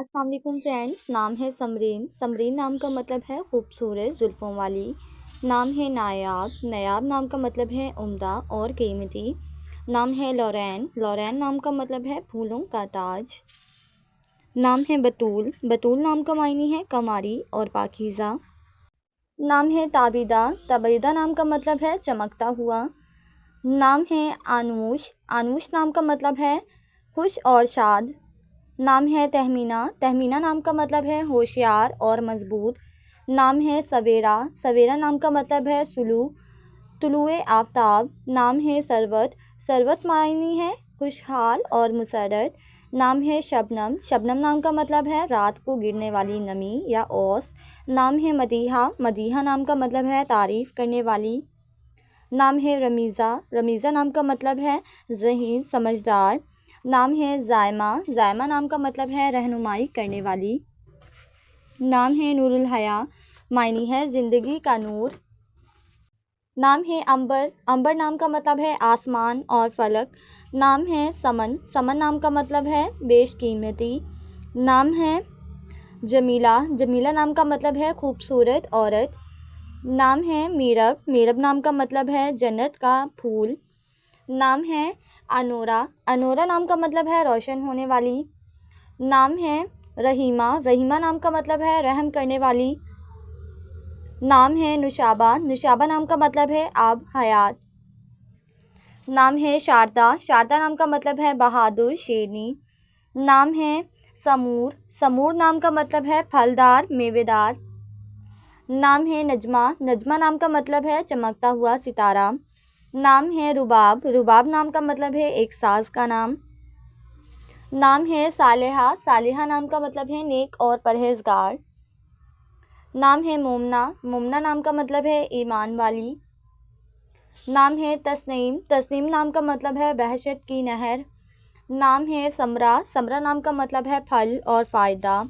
अस्सलाम वालेकुम फ्रेंड्स। नाम है समरीन। समरीन नाम का मतलब है खूबसूरत जुल्फ़ों वाली। नाम है नायाब। नायाब नाम का मतलब है उम्दा और कीमती। नाम है लॉरेन। लॉरेन नाम का मतलब है फूलों का ताज। नाम है बतूल। बतूल नाम का मायने है कमारी और पाकीज़ा। नाम है ताबिदा। ताबिदा नाम का मतलब है चमकता हुआ। नाम है आनूश। आनूश नाम का मतलब है खुश और शाद। नाम है तहमीना। तहमीना नाम का मतलब है होशियार और मजबूत। नाम है सवेरा। सवेरा नाम का मतलब है तुलुए आफ्ताब। नाम है सरवत। सरवत मायने है खुशहाल और मुसर्रत। नाम है शबनम। शबनम नाम का मतलब है रात को गिरने वाली नमी या ओस। नाम है मदीहा। मदीहा नाम का मतलब है तारीफ़ करने वाली। नाम है रमीज़ा। रमीज़ा नाम का मतलब है ज़हीन समझदार। नाम है ज़ायमा। ज़ायमा नाम का मतलब है रहनुमाई करने वाली। नाम है नूरुल हया। मायने है ज़िंदगी का नूर। नाम है अंबर। अंबर नाम का मतलब है आसमान और फलक। नाम है समन। समन नाम का मतलब है बेशकीमती। नाम है जमीला। जमीला नाम का मतलब है खूबसूरत औरत। नाम है मीरब। मीरब नाम का मतलब है जन्नत का फूल। नाम है अनोरा। अनोरा नाम का मतलब है रोशन होने वाली। नाम है रहीमा। रहीमा नाम का मतलब है रहम करने वाली। नाम है नुशाबा। नुशाबा नाम का मतलब है आब हयात। नाम है शारदा। शारदा नाम का मतलब है बहादुर शेरनी। नाम है समूर। समूर नाम का मतलब है फलदार मेवेदार। नाम है नजमा। नजमा नाम का मतलब है चमकता हुआ सितारा। नाम है रुबाब। रुबाब नाम का मतलब है एक साज का नाम। नाम है सालेहा। सालेहा नाम का मतलब है नेक और परहेजगार। नाम है मोमना। मोमना नाम का मतलब है ईमान वाली। नाम है तस्नीम। तस्नीम नाम का मतलब है बहशत की नहर। नाम है समरा। समरा नाम का मतलब है फल और फ़ायदा।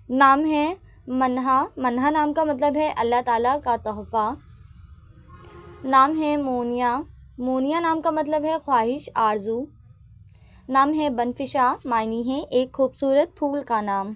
नाम है मनहा। मनहा नाम का मतलब है अल्लाह ताला का तोहफ़ा। नाम है मोनिया। मोनिया नाम का मतलब है ख्वाहिश आरज़ू। नाम है बनफिशा। मायने है एक खूबसूरत फूल का नाम।